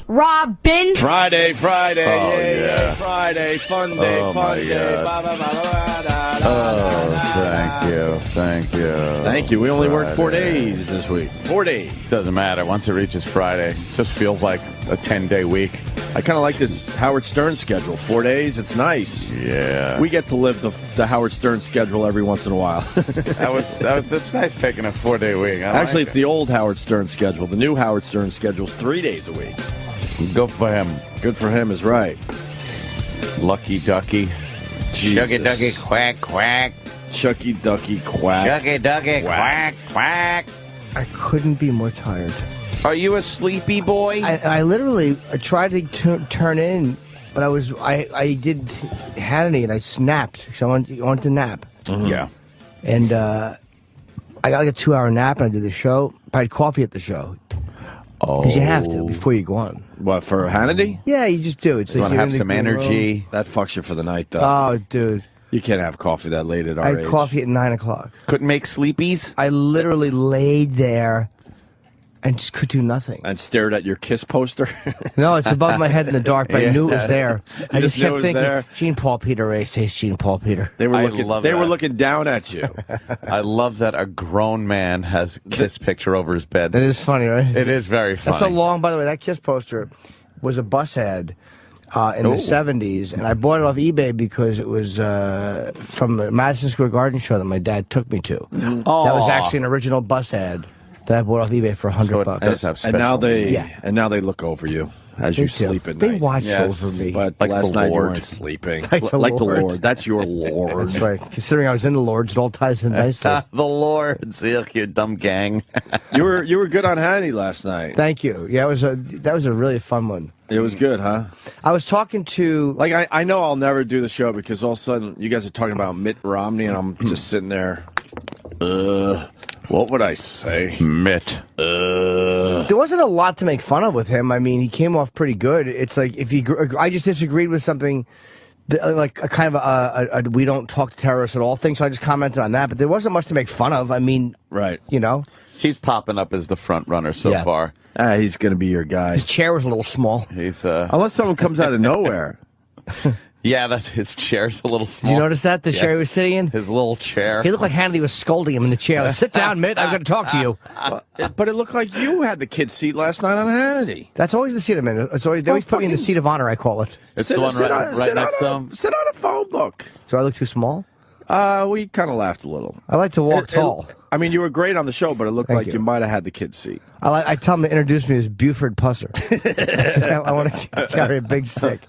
Robin. Friday. Oh, yeah. Friday. Fun day, Oh, fun my day. God. Thank you. Thank you. We only worked 4 Friday. days this week. 4 days. Doesn't matter. Once it reaches Friday, just feels like a 10-day week. I kind of like this Howard Stern schedule. 4 days. It's nice. Yeah. We get to live the Howard Stern schedule every once in a while. That's nice taking a 4-day week. Actually, it's the old Howard Stern schedule. The new Howard Stern schedule's 3 days a week. Go for him. Good for him is right. Lucky ducky. Jesus. Shucky ducky quack quack. Chucky Ducky Quack. Shucky ducky quack quack. I couldn't be more tired. Are you a sleepy boy? I literally tried to turn in, but I did Hannity and I snapped. So I wanted to nap. Mm-hmm. Yeah. And I got like a 2-hour nap and I did the show. I had coffee at the show. Oh. Because you have to before you go on. What, for Hannity? Yeah, you just do. It's You like want to you're have in the some green room. energy? That fucks you for the night, though. Oh, dude. You can't have coffee that late at our I had age. coffee at 9 o'clock. Couldn't make sleepies? I literally laid there and just could do nothing. And stared at your Kiss poster. No, it's above my head in the dark, but I knew it was there. I just just knew it kept was thinking, there? Jean Paul Peter Ray says Jean Paul Peter. They were I looking. love They were that. looking down at you. I love that a grown man has a Kiss picture over his bed. That is funny, right? It is very funny. That's so long, by the way. That Kiss poster was a bus ad in the 70s, and I bought it off eBay because it was from the Madison Square Garden show that my dad took me to. That was actually an original bus ad that I bought off eBay for $100 So it bucks. does have And now special- they look over you as They you do. sleep at They night. watch Yes. over me. But Like last the night you Lord. weren't sleeping. Like the the Lord. Lord. That's your Lord. That's right. Considering I was in the Lords, it all ties in nicely. The Lord. See, you dumb gang. You were good on Hannity last night. Thank you. Yeah, that was a really fun one. It was good, huh? I was talking to Like I know I'll never do the show because all of a sudden you guys are talking about Mitt Romney and I'm just sitting there. What would I say? Mitt. There wasn't a lot to make fun of with him. I mean, he came off pretty good. It's like I just disagreed with something, like a kind of a we don't talk to terrorists at all thing. So I just commented on that. But there wasn't much to make fun of. I mean, Right. you know, He's popping up as the front runner so Yeah. far. He's going to be your guy. his chair was a little small. He's Unless someone comes out of nowhere. yeah, that's his chair's a little small. Did you notice that the chair he was sitting in? His little chair. He looked like Hannity was scolding him in the chair. Like, sit down, Mitt. I'm going to talk to you. But it looked like you had the kid's seat last night on Hannity. That's always the seat I'm in. It's always, they always put me in the seat of honor, I call it. It's the one right next to him. Sit on a phone book. So I look too small? We kind of laughed a little. I like to walk tall. I mean, you were great on the show, but it looked Thank like you. you might have had the kid's seat. I tell him to introduce me as Buford Pusser. I want to carry a big stick.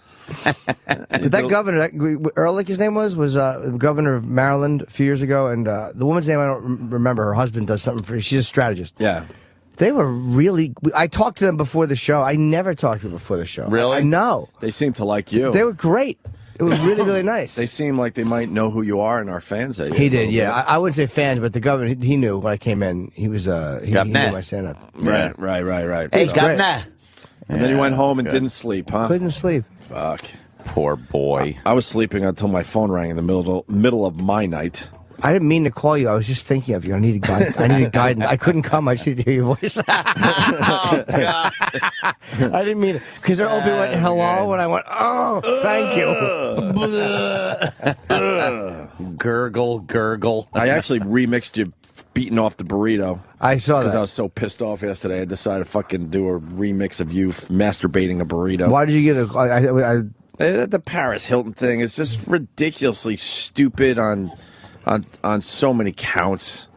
But that governor, Ehrlich, his name was the governor of Maryland a few years ago, and the woman's name I don't remember. Her husband does something for. She's a strategist. Yeah. They were really. I talked to them before the show. I never talked to them before the show. Really? I know. They seem to like you. They were great. It was really, really nice. They seem like they might know who you are and are fans of you. He did, yeah. I wouldn't say fans, but the governor, he knew when I came in. He was, he knew my stand-up. Right. Hey, So- governor. And then you went home and good. didn't sleep, huh? Couldn't sleep. Fuck. Poor boy. I was sleeping until my phone rang in the middle of my night. I didn't mean to call you. I was just thinking of you. I needed guidance. I couldn't come. I just need to hear your voice. Oh, God. I didn't mean it. Because Opie went, hello, and I went, oh, thank you. Gurgle, gurgle. I actually remixed you beating off the burrito. I saw Because I that. was so pissed off yesterday, I decided to fucking do a remix of you masturbating a burrito. Why did you get a... The Paris Hilton thing is just ridiculously stupid on so many counts.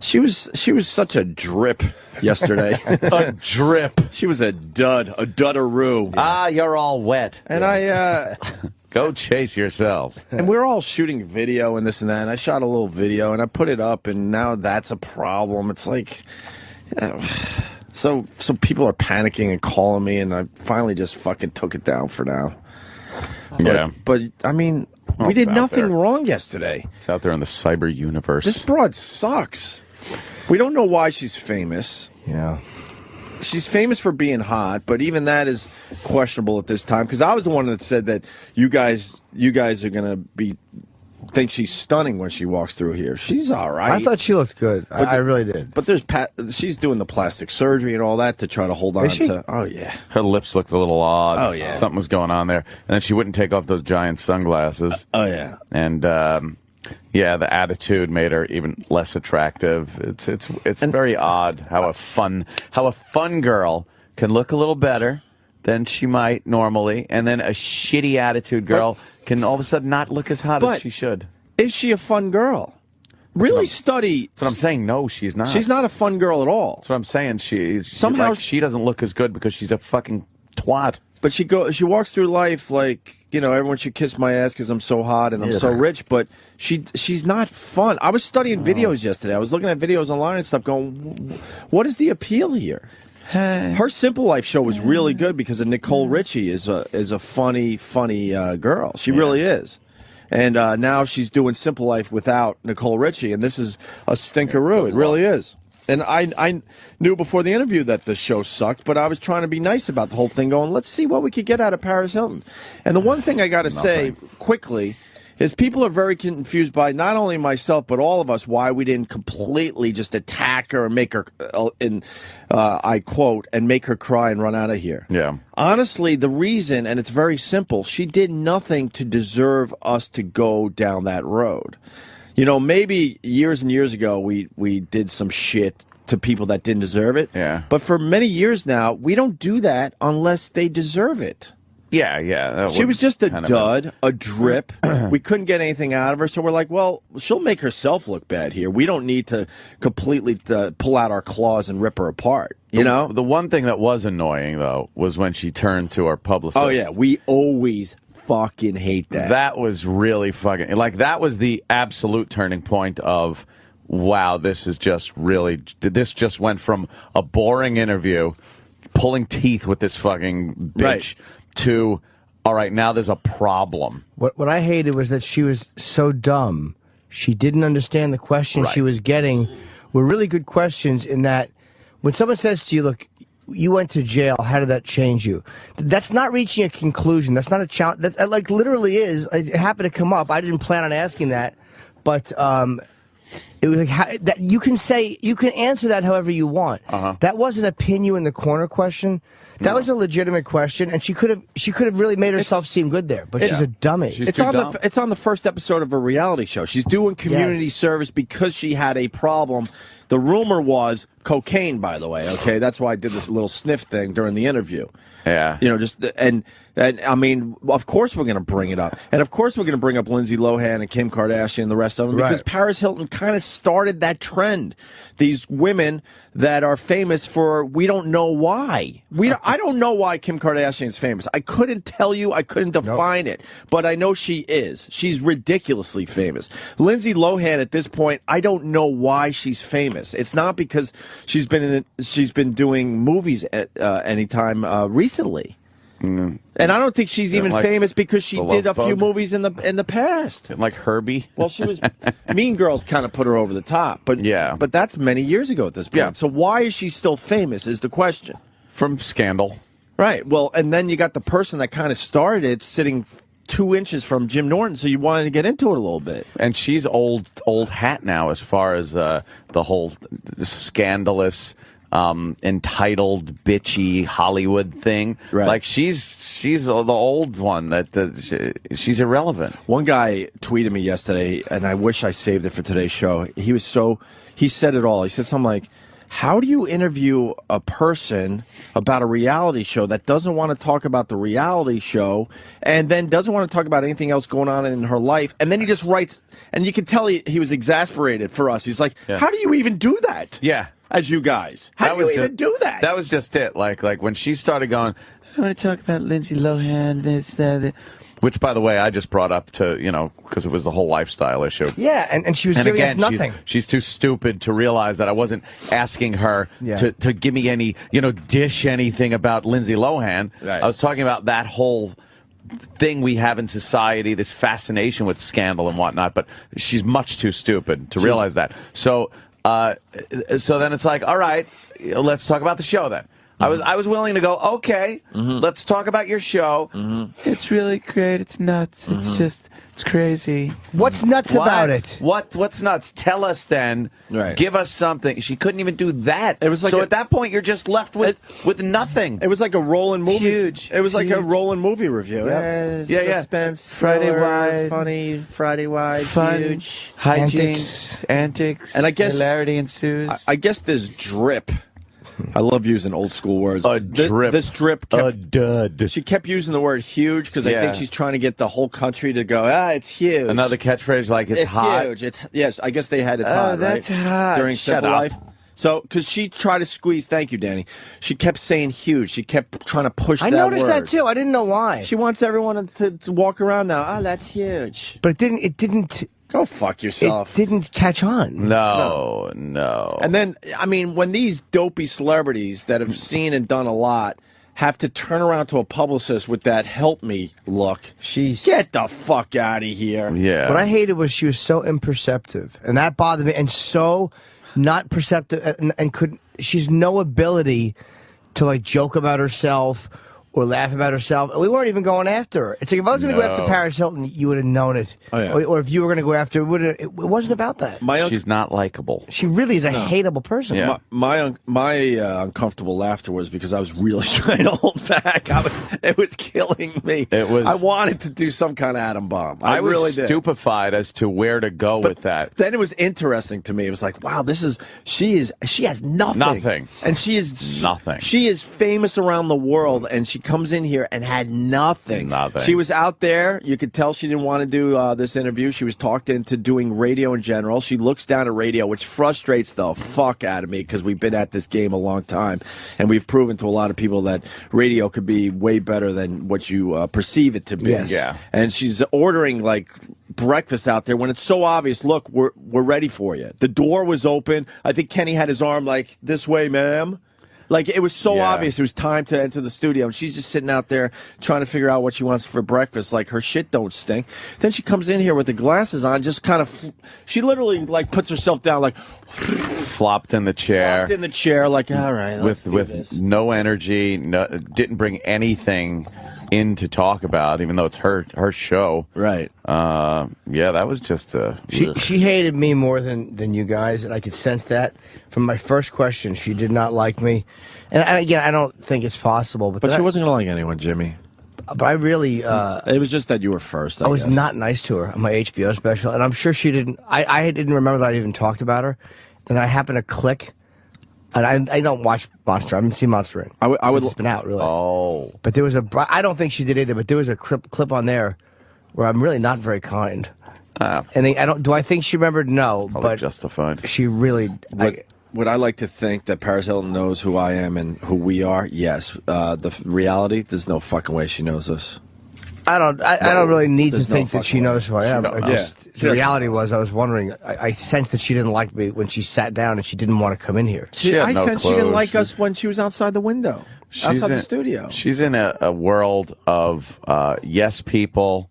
She was such a drip yesterday. A drip. She was a duddaroo. Ah, you're all wet. And Go chase yourself. and we're all shooting video and this and that. And I shot a little video and I put it up, and now that's a problem. It's like, so people are panicking and calling me, and I finally just fucking took it down for now. But I mean, we did it's out nothing there. wrong yesterday. It's out there in the cyber universe. This broad sucks. We don't know why she's famous. Yeah. She's famous for being hot, but even that is questionable at this time. Because I was the one that said that you guys are gonna be think she's stunning when she walks through here. She's all right. I thought she looked good. I really did. But she's doing the plastic surgery and all that to try to hold on to. Oh yeah. Her lips looked a little odd. Oh yeah. Something was going on there, and then she wouldn't take off those giant sunglasses. Oh yeah. And yeah, the attitude made her even less attractive. It's very odd how a fun girl can look a little better than she might normally, and then a shitty attitude girl can all of a sudden not look as hot as she should. Is she a fun girl? Really study. That's what I'm saying. No, she's not. She's not a fun girl at all. That's what I'm saying. Somehow she doesn't look as good because she's a fucking twat. But she walks through life like, you know, everyone should kiss my ass because I'm so hot and I'm so rich. But she's not fun. I was studying videos yesterday. I was looking at videos online and stuff going, what is the appeal here? Her Simple Life show was really good because of Nicole Richie is a funny girl. She really is. And now she's doing Simple Life without Nicole Richie, and this is a stinkeroo. It really is. And I knew before the interview that the show sucked, but I was trying to be nice about the whole thing, going, let's see what we could get out of Paris Hilton. And the one thing I got to say quickly is people are very confused by not only myself but all of us why we didn't completely just attack her and make her, I quote, and make her cry and run out of here. Yeah. Honestly, the reason, and it's very simple, she did nothing to deserve us to go down that road. You know, maybe years and years ago we did some shit to people that didn't deserve it. Yeah. But for many years now, we don't do that unless they deserve it. Yeah. She was just a dud, a drip. We couldn't get anything out of her, so we're like, well, she'll make herself look bad here. We don't need to completely pull out our claws and rip her apart, you know? The one thing that was annoying, though, was when she turned to our publicist. Oh, yeah, we always fucking hate that. That was really fucking... Like, that was the absolute turning point of, wow, this is just really... This just went from a boring interview, pulling teeth with this fucking bitch, to, all right, now there's a problem. What I hated was that she was so dumb. She didn't understand the questions she was getting were really good questions in that when someone says to you, look, you went to jail, how did that change you? That's not reaching a conclusion. That's not a challenge. That like literally is. It happened to come up. I didn't plan on asking that, but it was like that you can answer that however you want. That wasn't a pin you in the corner question. That was a legitimate question, and she could have really made herself seem good there. But she's a dummy. It's on the first episode of a reality show. She's doing community service because she had a problem. The rumor was cocaine, by the way. Okay, that's why I did this little sniff thing during the interview. Yeah, you know, just and I mean, of course we're going to bring it up, and of course we're going to bring up Lindsay Lohan and Kim Kardashian and the rest of them because Paris Hilton kind of started that trend. These women that are famous for we don't know why. I don't know why Kim Kardashian is famous. I couldn't tell you. I couldn't define it, but I know she is. She's ridiculously famous. Lindsay Lohan at this point, I don't know why she's famous. It's not because she's been doing movies at any time recently. And I don't think she's even famous because she did a few movies in the past. Like Herbie. Well, she was Mean Girls kind of put her over the top, but but that's many years ago at this point. Yeah. So why is she still famous is the question. From Scandal. Right. Well, and then you got the person that kind of started it sitting 2 inches from Jim Norton, so you wanted to get into it a little bit. And she's old hat now as far as the whole scandalous entitled bitchy Hollywood thing. Right. Like she's the old one that she's irrelevant. One guy tweeted me yesterday, and I wish I saved it for today's show. He said it all. He said something like, how do you interview a person about a reality show that doesn't want to talk about the reality show and then doesn't want to talk about anything else going on in her life? And then he just writes, and you can tell he was exasperated for us. He's like, how do you even do that? Yeah. As you guys. How do you even do that? That was just it. Like when she started going, I want to talk about Lindsay Lohan, this, that. Which, by the way, I just brought up to, you know, because it was the whole lifestyle issue. Yeah, and she was giving us nothing. She's too stupid to realize that I wasn't asking her to give me any, you know, dish anything about Lindsay Lohan. Right. I was talking about that whole thing we have in society, this fascination with scandal and whatnot, but she's much too stupid to realize that. So then it's like, all right, let's talk about the show then. I was willing to go, okay, let's talk about your show. It's really great. It's nuts. It's crazy. What's nuts about it? What's nuts? Tell us then. Right. Give us something. She couldn't even do that. It was like so at that point, you're just left with nothing. It was like a rolling movie. Huge. It was like a huge. rolling movie review. Yeah. Suspense, Friday thriller, wide. funny, Friday wide, Fun, huge. hijinks, antics, And I guess hilarity ensues. I guess this drip. I love using old school words. Drip. This drip kept, a dud. she kept using the word huge because I think she's trying to get the whole country to go, it's huge. Another catchphrase like it's hot. Huge. Yes, I guess they had it's hot, that's right? hot. During Shut Simple up. Life. So, because she tried to squeeze, thank you, Danny. She kept saying huge. She kept trying to push I that noticed word. that too. I didn't know why. She wants everyone to walk around now. Oh, that's huge. But it didn't. Go fuck yourself. It didn't catch on. No. And then, I mean, when these dopey celebrities that have seen and done a lot have to turn around to a publicist with that help me look, get the fuck out of here. Yeah. What I hated was she was so imperceptive, and that bothered me, and so not perceptive, and couldn't. She's no ability to like joke about herself or laugh about herself. We weren't even going after her. It's like if I was going to go after Paris Hilton, you would have known it. Oh, yeah. Or if you were going to go after her, it wasn't about that. She's not likable. She really is a hateable person. Yeah. My uncomfortable laughter was because I was really trying to hold back. It was killing me. I wanted to do some kind of atom bomb. I was really did. stupefied as to where to go with that. Then it was interesting to me. It was like, wow, she has nothing. Nothing. And she is nothing. She is famous around the world, and she comes in here and had nothing. Nothing. She was out there. You could tell she didn't want to do this interview. She was talked into doing radio in general. She looks down at radio, which frustrates the fuck out of me because we've been at this game a long time, and we've proven to a lot of people that radio could be way better than what you perceive it to be. Yes. Yeah. And she's ordering like breakfast out there when it's so obvious. Look, we're ready for you. The door was open. I think Kenny had his arm like this way, ma'am. Like, it was so obvious it was time to enter the studio. And she's just sitting out there trying to figure out what she wants for breakfast. Like, her shit don't stink. Then she comes in here with the glasses on, just kind of, she literally, like, puts herself down, like, flopped in the chair. Flopped in the chair, like, all right, let's do with this. no energy, didn't bring anything in to talk about, even though it's her show. Right. Yeah, that was just She hated me more than you guys, and I could sense that from my first question. She did not like me, and again, I don't think it's possible. But She wasn't going to like anyone, Jimmy. But I really, it was just that you were first. I was guess. not nice to her on my HBO special, and I'm sure she didn't. I didn't remember that I even talked about her, and I happened to click. And I don't watch Monster. I haven't seen Monster. I would. It's been out, really. Oh. But there was I don't think she did either, but there was a clip on there where I'm really not very kind. And do I think she remembered? No, but justified. She really. Would I like to think that Paris Hilton knows who I am and who we are? Yes. The reality, there's no fucking way she knows us. I don't really need to think that she knows who I am. The reality was, I was wondering. I sensed that she didn't like me when she sat down and she didn't want to come in here. I sensed she didn't like us when she was outside the window, outside the studio. She's in a world of yes people,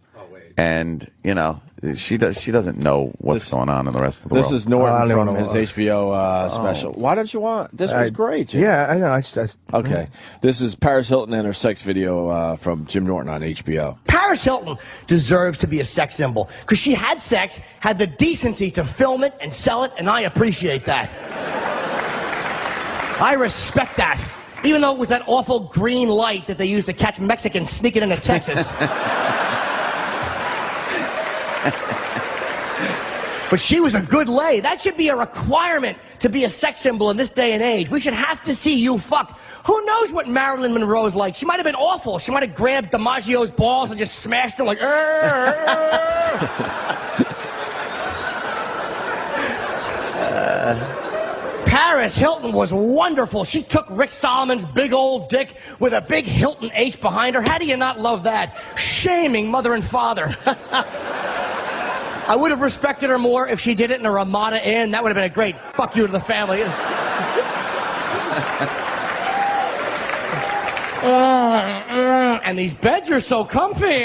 and she doesn't know what's going on in the rest of the world. This is Norton from his HBO special. Why don't you want? This was great, Jim. Yeah, I know. Okay. This is Paris Hilton and her sex video from Jim Norton on HBO. Paris Hilton deserves to be a sex symbol because she had sex, had the decency to film it and sell it, and I appreciate that. I respect that. Even though it was that awful green light that they used to catch Mexicans sneaking into Texas. But she was a good lay. That should be a requirement to be a sex symbol in this day and age. We should have to see you fuck. Who knows what Marilyn Monroe's like? She might have been awful. She might have grabbed DiMaggio's balls and just smashed them like, Paris Hilton was wonderful. She took Rick Solomon's big old dick with a big Hilton H behind her. How do you not love that? Shaming mother and father. I would have respected her more if she did it in a Ramada Inn. That would have been a great fuck you to the family. And these beds are so comfy.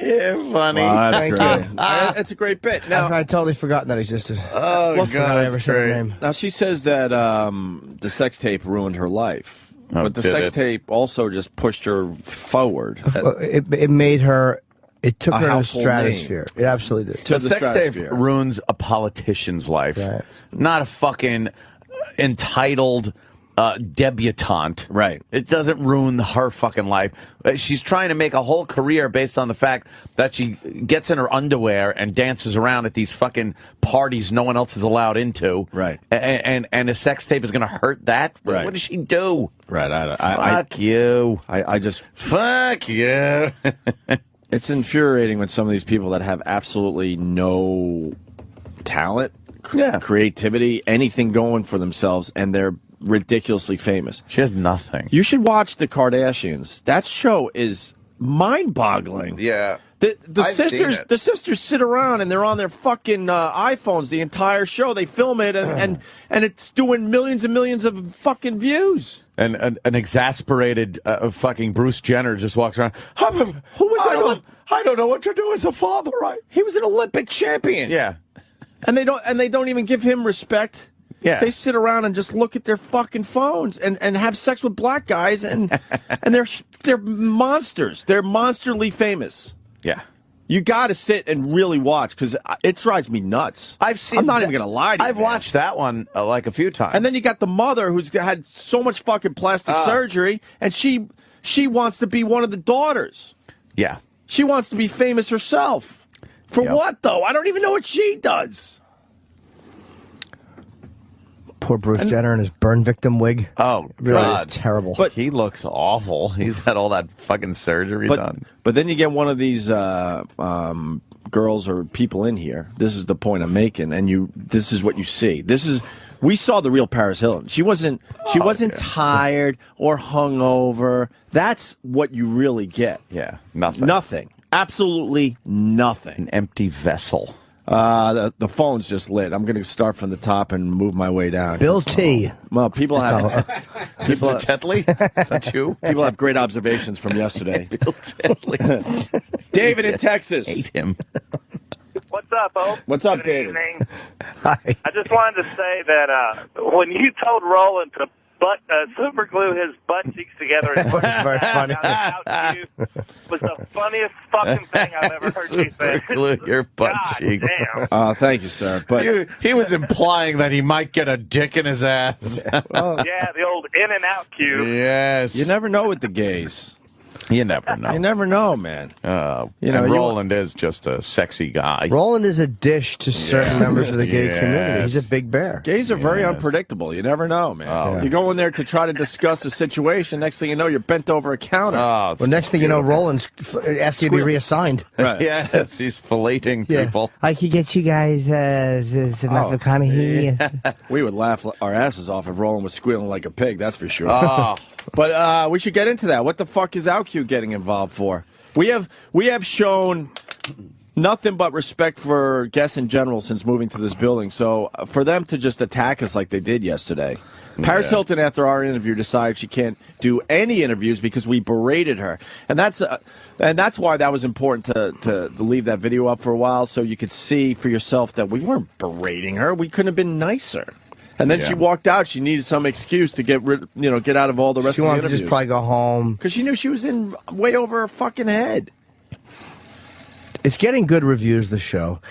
You're funny. Wow, that's Thank great. you. It's a great bit. Now, I'd totally forgotten that existed. Oh, Well, God, I that's ever said her great. name. now she says that the sex tape ruined her life, Oh, but the did sex it? tape also just pushed her forward It made her. It took A her to the household stratosphere. It absolutely did. to The the sex tape stratosphere. ruins a politician's life, Right. not a fucking entitled debutante. Right. It doesn't ruin her fucking life. She's trying to make a whole career based on the fact that she gets in her underwear and dances around at these fucking parties no one else is allowed into. Right. And a sex tape is going to hurt that? Right. What does she do? Right. Fuck you. I just. Fuck you. It's infuriating when some of these people that have absolutely no talent, Yeah. creativity, anything going for themselves, and they're ridiculously famous. She has nothing. You should watch the Kardashians. That show is mind-boggling. Yeah. The I've seen sisters, it. the sisters sit around and they're on their fucking iPhones the entire show. They film it and it's doing millions and millions of fucking views. And an exasperated fucking Bruce Jenner just walks around. Who was that? I don't know what to do as a father. He was an Olympic champion. Yeah. And they don't even give him respect. Yeah. They sit around and just look at their fucking phones and have sex with black guys and they're monsters. They're monsterly famous. Yeah. You got to sit and really watch because it drives me nuts. I'm not even gonna lie to you. I've man. watched that one like a few times. And then you got the mother who's had so much fucking plastic surgery, and she wants to be one of the daughters. yeah. She wants to be famous herself. For Yep. what though? I don't even know what she does. Poor Bruce Jenner and his burn victim wig. Oh, Really, God. it's terrible. But- He looks awful. He's had all that fucking surgery done. But then you get one of these girls or people in here. This is the point I'm making, and this is what you see. We saw the real Paris Hilton. She wasn't tired or hungover. That's what you really get. Yeah. Nothing. Nothing. Absolutely nothing. An empty vessel. The phone's just lit. I'm going to start from the top and move my way down. Bill T. Well, people have Mr. Tetley? Is that you? people have great observations from yesterday. Bill Tetley. David in Texas. Hate him. What's up, Ope? What's up, Good David? evening. Hi. I just wanted to say that when you told Roland to super glue his butt cheeks together and That was very funny. out you was the funniest fucking thing I've ever heard you say. Glue your butt God cheeks. damn. Thank you, sir. But He was implying that he might get a dick in his ass. Yeah, the old in and out cue. Yes. you never know with the gays. You never know. You never know, man. You know, know, you- Roland is just a sexy guy. Roland is a dish to certain members of the gay community. He's a Yes. big bear. Gays are very Yes. unpredictable. You never know, man. Oh. You go in there to try to discuss a situation. Next thing you know, you're bent over a counter. Oh, it's Well, next thing you know, beautiful. Roland's asking to be reassigned. Right. Yes, he's filleting people. I could get you guys Michael McConaughey. We would laugh our asses off if Roland was squealing like a pig. That's for sure. Oh, But we should get into that. What the fuck is OutQ getting involved for? We have shown nothing but respect for guests in general since moving to this building. So for them to just attack us like they did yesterday. Paris Hilton, after our interview, decided she can't do any interviews because we berated her, and that's why that was important to leave that video up for a while so you could see for yourself that we weren't berating her. We couldn't have been nicer. And then she walked out. She needed some excuse to get out of all the rest She of the wanted to interviews. just probably go home. Because she knew she was in way over her fucking head. It's getting good reviews, the show.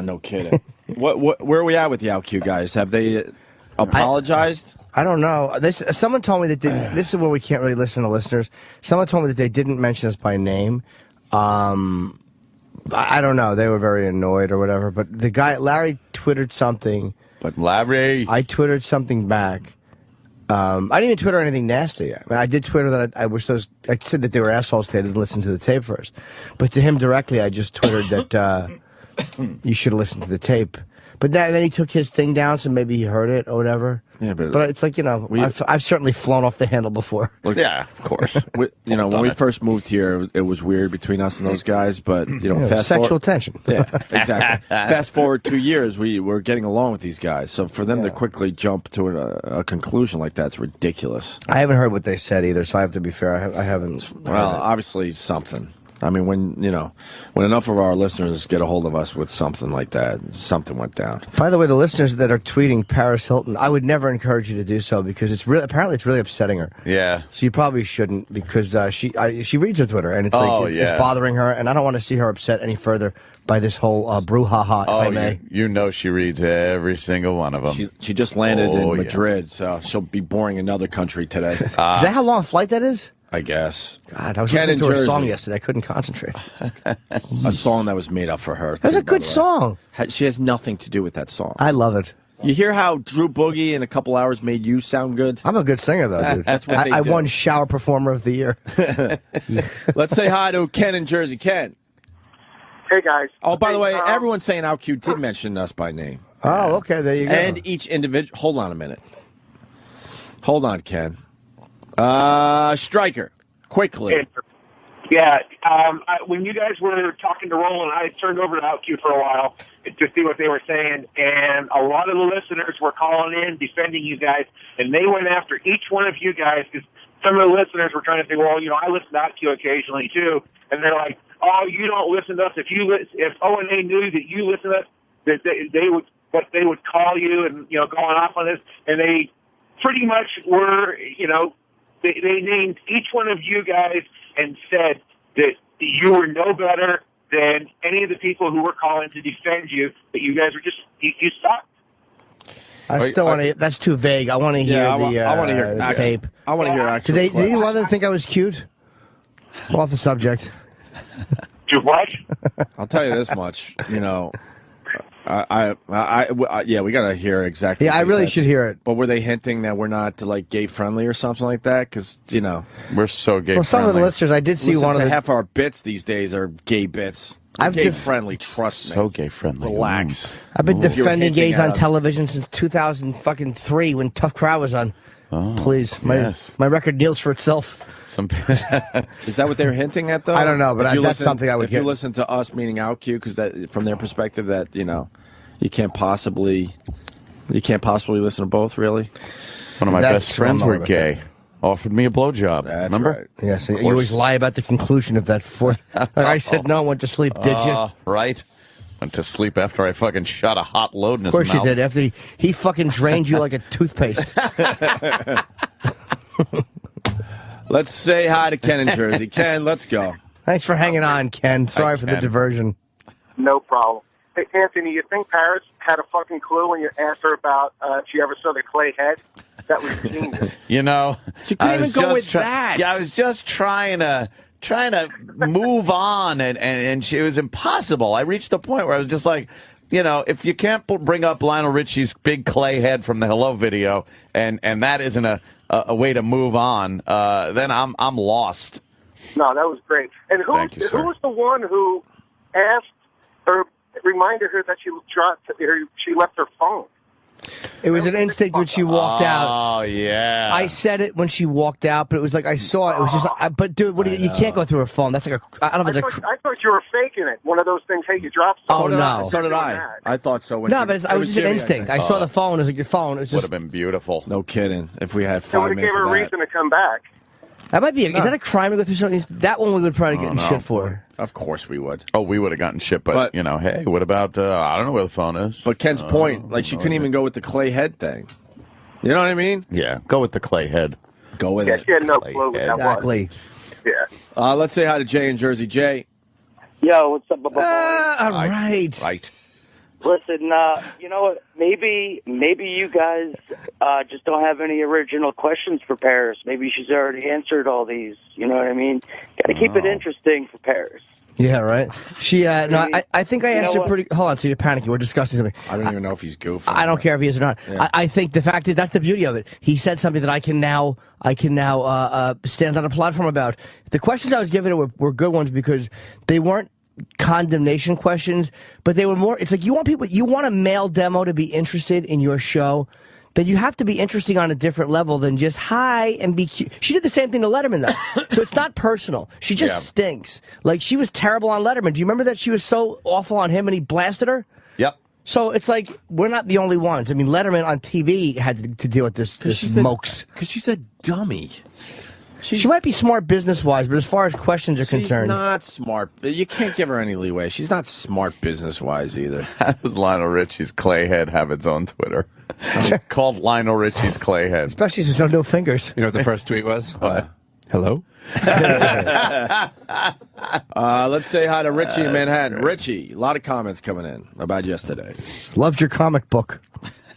No kidding. Where are we at with the OutQ guys? Have they apologized? I don't know. Someone told me that this is where we can't really listen to listeners. Someone told me that they didn't mention us by name. I don't know. They were very annoyed or whatever. But the guy, Larry, twittered something. but Larry. I twittered something back. I didn't even Twitter anything nasty. I mean, I did Twitter that I wish those. I said that they were assholes. They didn't listen to the tape first. But to him directly, I just twittered that you should have listened to the tape. But then he took his thing down, so maybe he heard it or whatever. Yeah, but it's like, I've certainly flown off the handle before. Yeah, of course. When we first moved here, it was weird between us and those guys. But fast Sexual forward, tension. yeah, exactly. Fast forward 2 years, we're getting along with these guys. So for them to quickly jump to a conclusion like that's ridiculous. I haven't heard what they said either, so I have to be fair. I haven't. Well, obviously something. I mean, when enough of our listeners get a hold of us with something like that, something went down. By the way, the listeners that are tweeting Paris Hilton, I would never encourage you to do so because apparently it's really upsetting her. Yeah. So you probably shouldn't because she reads her Twitter and it's it's bothering her, and I don't want to see her upset any further by this whole brouhaha. If I may. You know she reads every single one of them. She just landed in Madrid, so she'll be boring another country today. Is that how long a flight that is? I guess. God, I was listening to her song yesterday. I couldn't concentrate. A song that was made up for her. That's a good song. She has nothing to do with that song. I love it. You hear how Drew Boogie in a couple hours made you sound good? I'm a good singer, though, dude. That's what I won Shower Performer of the Year. Let's say hi to Ken in Jersey. Ken. Hey, guys. Oh, by the way, everyone's saying OutQ did mention us by name. Oh, okay. There you go. And each individual. Hold on a minute. Hold on, Ken. Stryker, quickly. Yeah, when you guys were talking to Roland, I turned over to OutQ for a while to see what they were saying, and a lot of the listeners were calling in, defending you guys, and they went after each one of you guys because some of the listeners were trying to say, well, I listen to OutQ occasionally too, and they're like, oh, you don't listen to us. If O&A knew that you listen to us, that they would call you and going off on this, and they pretty much were, they named each one of you guys and said that you were no better than any of the people who were calling to defend you, that you guys were just, you sucked. I still want to. That's too vague. I want to hear I want to hear the tape. I want to hear actual. Did you other think I was cute? Off the subject. Do what? I'll tell you this much. Yeah, we gotta hear exactly. Yeah, I really should hear it. But were they hinting that we're not like gay friendly or something like that? Because we're so gay. Well, some of the listeners, I did see one of the half our bits these days are gay bits. I'm gay friendly. Trust me. So gay friendly. Relax. I've been defending gays on television since 2003 when Tough Crowd was on. Oh, please, my record kneels for itself. Is that what they're hinting at, though? I don't know, but that's something I would get. If you listen to us, meaning OutQ, because that from their perspective, that you can't possibly listen to both, really. One of my best friends were gay. Offered me a blowjob. Remember? Right. Yes. You always lie about the conclusion of that. I said no, went to sleep. Did you? Right. Went to sleep after I fucking shot a hot load in his mouth. Of course you did. After he fucking drained you like a toothpaste. Let's say hi to Ken in Jersey. Ken, let's go. Thanks for hanging on, Ken. Sorry for the diversion. No problem. Hey, Anthony, you think Paris had a fucking clue when you asked her about if she ever saw the clay head? That was genius. She couldn't even go with that. Yeah, I was just trying to move on, and it was impossible. I reached the point where I was just like, if you can't bring up Lionel Richie's big clay head from the Hello video, and that isn't a way to move on, then I'm lost. No, that was great. And who was the one who asked or reminded her that she left her phone? It was an instinct when she walked out. Oh, yeah. I said it when she walked out, but it was like I saw it. It was just but dude, you can't go through her phone. That's like I thought you were faking it. One of those things, hey, you dropped something. Oh, no. So did I. I thought so. But I was just an instinct. I saw the phone. It was like your phone. It was just would have been beautiful. No kidding. If we had 5 It would have minutes gave her a reason to come back. That might be. Is that a crime to go through something? That one we would probably get in shit for. Of course we would. Oh, we would have gotten shit, but hey, what about, I don't know where the phone is. But Ken's point, she couldn't even go with the clay head thing. You know what I mean? Yeah, go with the clay head. Go with it. She had no clue what that Exactly. was. Yeah. Let's say hi to Jay in Jersey. Jay. Yo, what's up, all right. Right. Listen, you know what? Maybe you guys just don't have any original questions for Paris. Maybe she's already answered all these. You know what I mean? Got to keep it interesting for Paris. Yeah, right. She, no, I think I asked her pretty. Hold on, so you're panicking. We're discussing something. I don't even know if he's goofy. I don't care if he is or not. Yeah. I think the fact is that's the beauty of it. He said something that I can now stand on a platform about. The questions I was giving her were good ones because they weren't condemnation questions, but they were more. It's like you want a male demo to be interested in your show. Then you have to be interesting on a different level than just hi and be cute. She did the same thing to Letterman, though. So it's not personal. She just stinks. Like, she was terrible on Letterman. Do you remember that she was so awful on him and he blasted her? Yep. So it's like, we're not the only ones. I mean, Letterman on TV had to deal with this mokes. Because she's a dummy. She might be smart business-wise, but as far as questions are concerned... She's not smart. You can't give her any leeway. She's not smart business-wise either. How does Lionel Richie's Clayhead have its own Twitter? Called Lionel Richie's Clayhead. Especially since no fingers. You know what the first tweet was? Hello? Let's say hi to Richie in Manhattan. Richie, a lot of comments coming in about yesterday. Loved your comic book.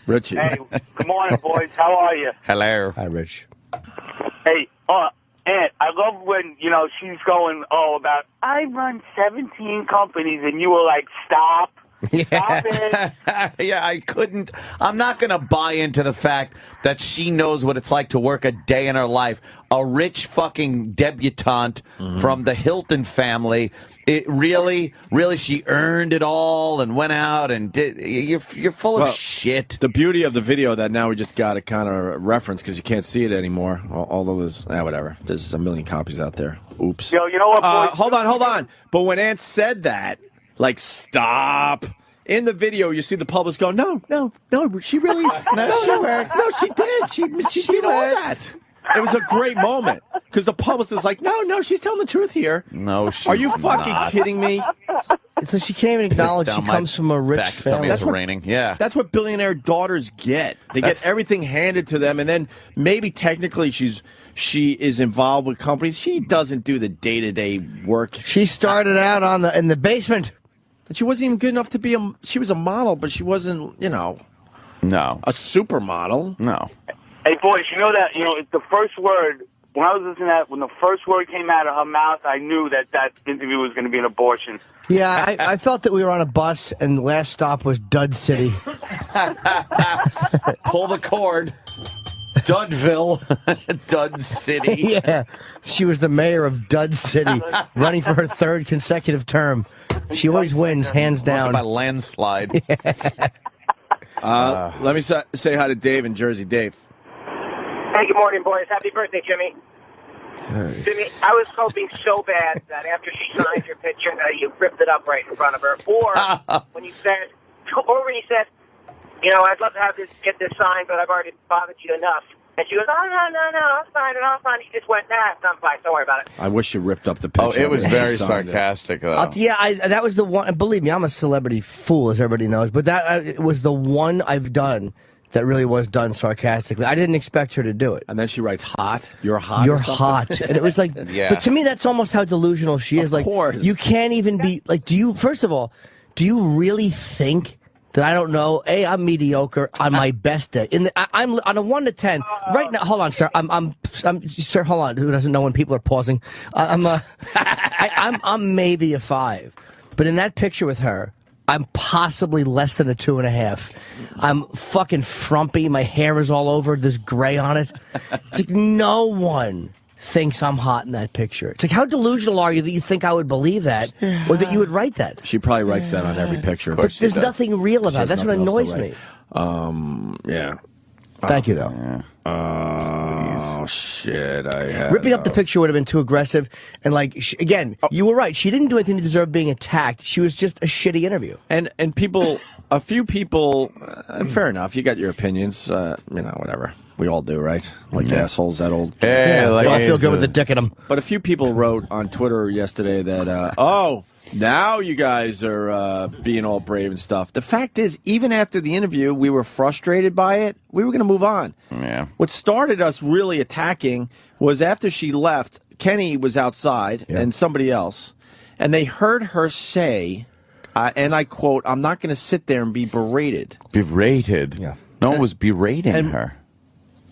Richie. Hey, good morning, boys. How are you? Hello. Hi, Rich. Hey, Aunt, I love when, she's going, about, I run 17 companies, and you were like, stop. Stop it. Yeah, I couldn't. I'm not going to buy into the fact that she knows what it's like to work a day in her life. A rich fucking debutante from the Hilton family. It really, she earned it all and went out and did. You're full of shit. The beauty of the video that now we just got to kind of reference because you can't see it anymore. Although there's, whatever. There's a million copies out there. Oops. Yo, you know what, boys? Hold on. But when Aunt said that, like, stop. In the video, you see the public go, no, she really, no, she did. She did all that. It was a great moment because the public is like, no, she's telling the truth here. No, she's Are you fucking not. kidding me? So she can't even acknowledge she comes from a rich family. That's raining. Yeah. That's what billionaire daughters get. They get everything handed to them, and then maybe technically she is involved with companies. She doesn't do the day-to-day work. She started out in the basement. And she wasn't even good enough to be she was a model, but she wasn't, No. a supermodel. No. Hey, boys, it's the first word. When I was listening to that, when the first word came out of her mouth, I knew that interview was going to be an abortion. Yeah, I felt that we were on a bus, and the last stop was Dud City. Pull the cord. Dudville. Dud City. Yeah, she was the mayor of Dud City, running for her third consecutive term. She always wins, hands down. By landslide. Let me say hi to Dave in Jersey. Dave. Hey, good morning, boys. Happy birthday, Jimmy. Jimmy, I was hoping so bad that after she signed your picture that you ripped it up right in front of her. Or when you said, I'd love to get this signed, but I've already bothered you enough. And she goes, no, I'll sign it. She just went, I'm fine, don't worry about it. I wish you ripped up the picture. Oh, it was very sarcastic, though. That was the one. Believe me, I'm a celebrity fool, as everybody knows. But that was the one I've done that really was done sarcastically. I didn't expect her to do it. And then she writes, hot. You're hot. You're hot. And it was like, yeah. But to me, that's almost how delusional she is. Of course. You can't even be, first of all, do you really think that I don't know? A, I'm mediocre on my best day. I'm on a 1 to 10 right now. Hold on, sir. I'm sir. Hold on. Who doesn't know when people are pausing? I'm maybe a 5, but in that picture with her, I'm possibly less than a 2.5. I'm fucking frumpy. My hair is all over. There's gray on it. It's like no one thinks I'm hot in that picture. It's like, how delusional are you that you think I would believe that, or that you would write that? She probably writes that on every picture. But there's nothing real about it. That's what annoys me. Yeah. Thank you, though. Oh, shit. Ripping up the picture would have been too aggressive. And, again, you were right. She didn't do anything to deserve being attacked. She was just a shitty interview. And people, a few people, fair enough. You got your opinions. Whatever. We all do, right? Like assholes, that old. Hey, we all feel good with the dick in them. But a few people wrote on Twitter yesterday that, now you guys are being all brave and stuff. The fact is, even after the interview, we were frustrated by it. We were going to move on. Yeah. What started us really attacking was after she left, Kenny was outside and somebody else, and they heard her say, and I quote, "I'm not going to sit there and be berated." Berated? Yeah. No one was berating her.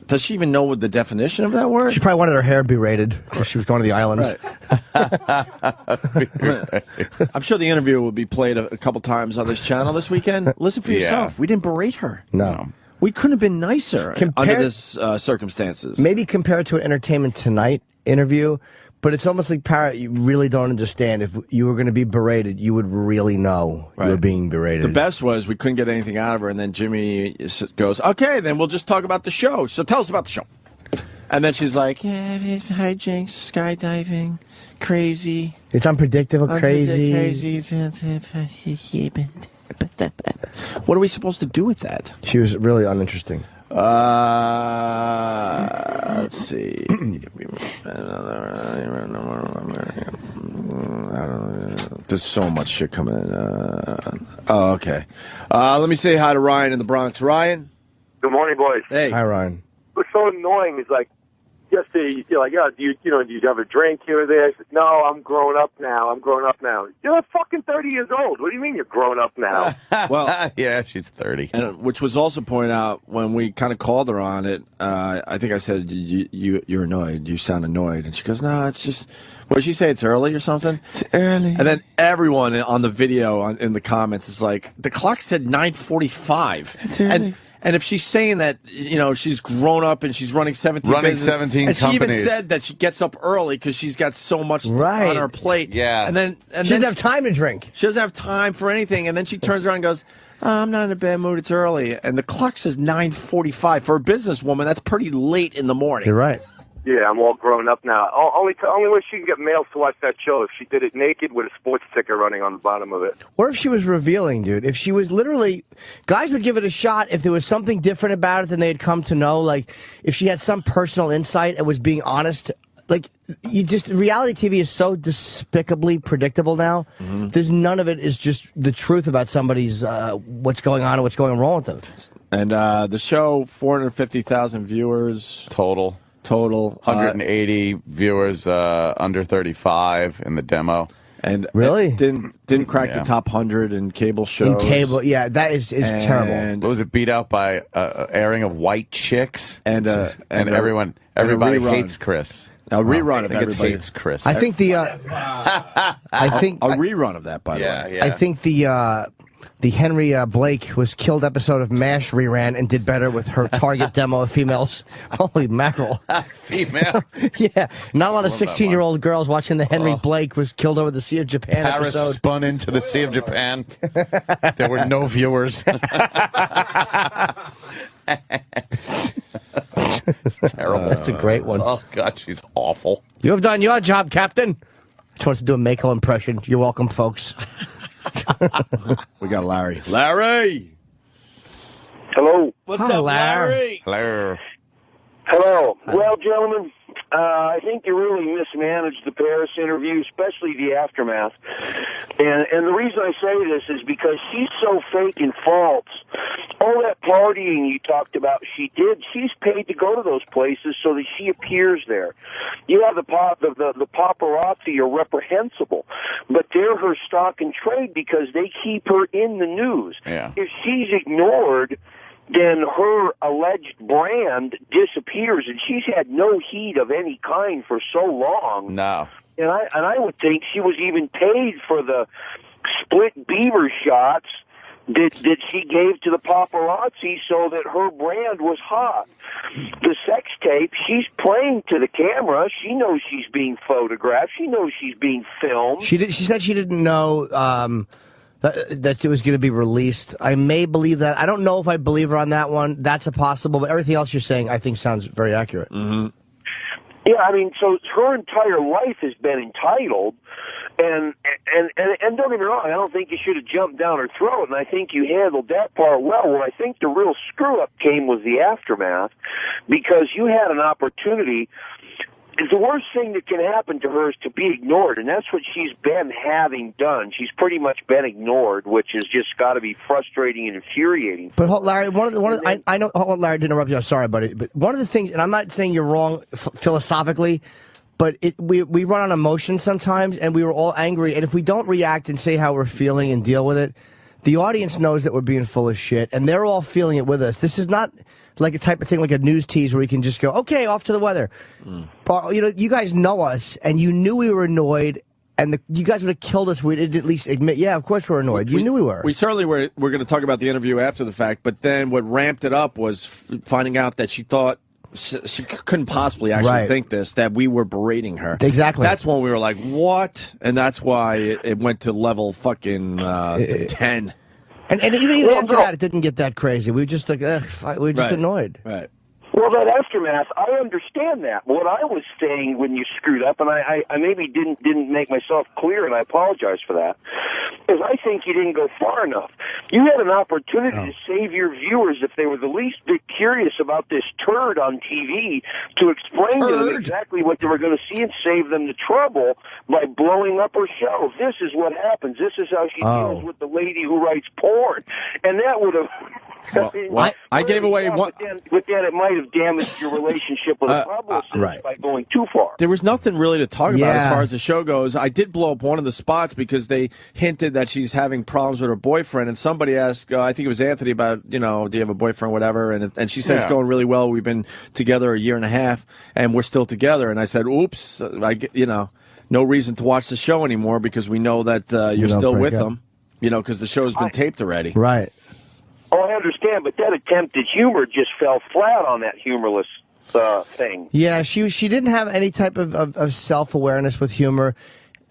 Does she even know what the definition of that word? She probably wanted her hair berated when she was going to the islands. Right. I'm sure the interview will be played a couple times on this channel this weekend. Listen for yourself. We didn't berate her. No. We couldn't have been nicer under this circumstances. Maybe compare it to an Entertainment Tonight interview, but it's almost like Parrot, you really don't understand. If you were going to be berated, you would really know you were being berated. The best was we couldn't get anything out of her, and then Jimmy goes, okay, then we'll just talk about the show. So tell us about the show. And then she's like, hijinks, skydiving, crazy. It's unpredictable, crazy. What are we supposed to do with that? She was really uninteresting. Let's see. There's so much shit coming in. Oh, okay. Let me say hi to Ryan in the Bronx. Ryan? Good morning, boys. Hey. Hi, Ryan. What's so annoying is like, yesterday, you're like, do you have a drink here or there? I said, no, I'm grown up now. You're fucking 30 years old. What do you mean you're grown up now? Well, yeah, she's 30. and which was also pointed out when we kind of called her on it. I think I said, you're annoyed. You sound annoyed. And she goes, no, it's just, what did she say? It's early or something? It's early. And then everyone on the video in the comments is like, the clock said 9:45. It's early. And if she's saying that, she's grown up and she's running 17 businesses, 17 and companies. she even said that she gets up early because she's got so much Right. on her plate. Yeah. And then She doesn't have time to drink. She doesn't have time for anything. And then she turns around and goes, oh, I'm not in a bad mood. It's early. And the clock says 9:45. For a businesswoman, that's pretty late in the morning. You're right. Yeah, I'm all grown up now. Only way she can get males to watch that show if she did it naked with a sports sticker running on the bottom of it. Or if she was revealing, dude. If she was literally, guys would give it a shot if there was something different about it than they had come to know. Like if she had some personal insight and was being honest. Like reality TV is so despicably predictable now. Mm-hmm. There's none of it is just the truth about somebody's what's going on and what's going wrong with them. And the show, 450,000 viewers Total. 180 viewers under 35 in the demo. And really it didn't crack the top 100 in cable shows. In cable, yeah, that is terrible. What was it, beat out by airing of White Chicks? And everybody hates Chris. A rerun of everybody hates Chris. I think a rerun of that, by the way. Yeah. I think the Henry Blake was killed episode of MASH reran and did better with her target demo of females. Holy mackerel. Female? Yeah. Not a lot of 16-year-old girls watching the Henry Blake was killed over the Sea of Japan Paris episode. spun into the Sea of Japan. There were no viewers. It's terrible. That's a great one. Oh, God, she's awful. You have done your job, Captain. Just wanted to do a Mako impression. You're welcome, folks. We got Larry. Larry! Hello. What's up, Larry? Hello. Hello. Well, gentlemen, I think you really mismanaged the Paris interview, especially the aftermath. And the reason I say this is because she's so fake and false. All that partying you talked about she's paid to go to those places so that she appears there. You have the paparazzi are reprehensible, but they're her stock and trade because they keep her in the news. Yeah. If she's ignored, then her alleged brand disappears, and she's had no heat of any kind for so long. No. And I would think she was even paid for the split beaver shots that she gave to the paparazzi so that her brand was hot. The sex tape, she's playing to the camera. She knows she's being photographed. She knows she's being filmed. She said she didn't know that it was going to be released. I may believe that. I don't know if I believe her on that one. That's a possible, but everything else you're saying I think sounds very accurate. Mm-hmm. Yeah, I mean, so her entire life has been entitled, and don't get me wrong, I don't think you should have jumped down her throat, and I think you handled that part well. Where I think the real screw-up came was the aftermath, because you had an opportunity. The worst thing that can happen to her is to be ignored, and that's what she's been having done. She's pretty much been ignored, which has just got to be frustrating and infuriating. But Larry, I know. Hold on, Larry, to interrupt you. I'm sorry, buddy. But one of the things, and I'm not saying you're wrong philosophically, but we run on emotion sometimes, and we were all angry. And if we don't react and say how we're feeling and deal with it, the audience knows that we're being full of shit, and they're all feeling it with us. This is not like a type of thing like a news tease where we can just go, okay, off to the weather. But, you guys know us, and you knew we were annoyed, and you guys would have killed us if we didn't at least admit, yeah, of course we're annoyed. You knew we were. We certainly were. We're going to talk about the interview after the fact, but then what ramped it up was finding out that she thought she couldn't possibly actually think this, that we were berating her. Exactly. That's when we were like, what? And that's why it went to level fucking 10. And even after that, it didn't get that crazy. We were just like, we were just annoyed. Right. Well, that aftermath, I understand that. What I was saying when you screwed up, and I maybe didn't make myself clear, and I apologize for that, is I think you didn't go far enough. You had an opportunity to save your viewers, if they were the least bit curious about this turd on TV, to explain to them exactly what they were going to see and save them the trouble by blowing up her show. This is what happens. This is how she deals with the lady who writes porn. And that would have... I gave away one. But then it might have damaged your relationship with a publicist by going too far. There was nothing really to talk about as far as the show goes. I did blow up one of the spots because they hinted that she's having problems with her boyfriend, and somebody asked, I think it was Anthony, about, do you have a boyfriend, whatever, and she said it's going really well. We've been together a year and a half, and we're still together. And I said, oops, no reason to watch the show anymore because we know that you're still with him, because the show's been taped already. Right. Oh, I understand, but that attempt at humor just fell flat on that humorless thing. Yeah, she didn't have any type of self-awareness with humor.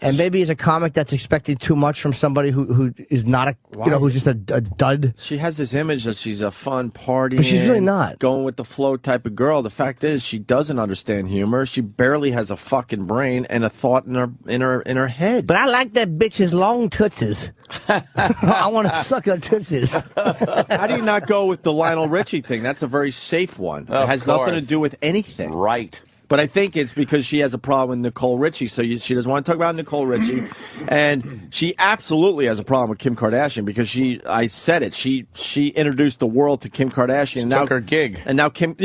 And maybe as a comic that's expecting too much from somebody who is not who's just a dud. She has this image that she's a fun party, but she's really not. Going with the flow type of girl. The fact is, she doesn't understand humor. She barely has a fucking brain and a thought in her head. But I like that bitch's long tootsies. I want to suck her tootsies. How do you not go with the Lionel Richie thing? That's a very safe one. It has nothing to do with anything. Right. But I think it's because she has a problem with Nicole Richie, so she doesn't want to talk about Nicole Richie. And she absolutely has a problem with Kim Kardashian because I said it, she introduced the world to Kim Kardashian. She took her gig. And now Kim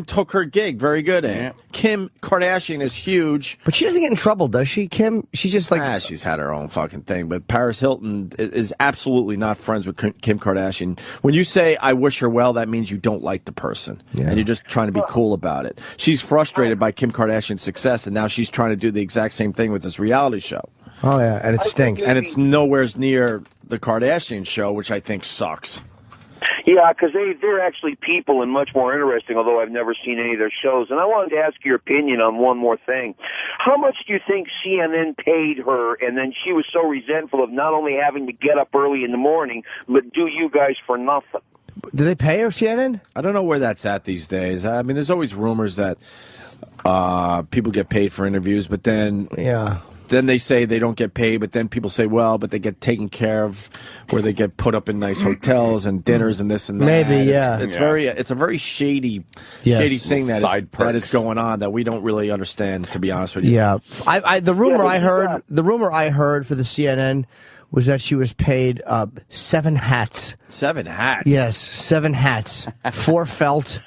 took her gig. Very good, Ann. Kim Kardashian is huge. But she doesn't get in trouble, does she, Kim? She's just like... she's had her own fucking thing. But Paris Hilton is absolutely not friends with Kim Kardashian. When you say, I wish her well, that means you don't like the person. Yeah. And you're just trying to be cool about it. She's frustrated by Kim Kardashian's success, and now she's trying to do the exact same thing with this reality show. Oh, yeah, and it stinks. And it's nowhere near the Kardashian show, which I think sucks. Yeah, because they're actually people and much more interesting, although I've never seen any of their shows. And I wanted to ask your opinion on one more thing. How much do you think CNN paid her, and then she was so resentful of not only having to get up early in the morning, but do you guys for nothing? Do they pay her, CNN? I don't know where that's at these days. I mean, there's always rumors that people get paid for interviews, but then... Yeah. Then they say they don't get paid, but then people say, well, but they get taken care of, where they get put up in nice hotels and dinners and this and that. Maybe, yeah. It's a very shady thing that is going on that we don't really understand, to be honest with you. Yeah, the rumor I heard for the CNN was that she was paid 7 hats. 7 hats. Yes, 7 hats, 4 felt,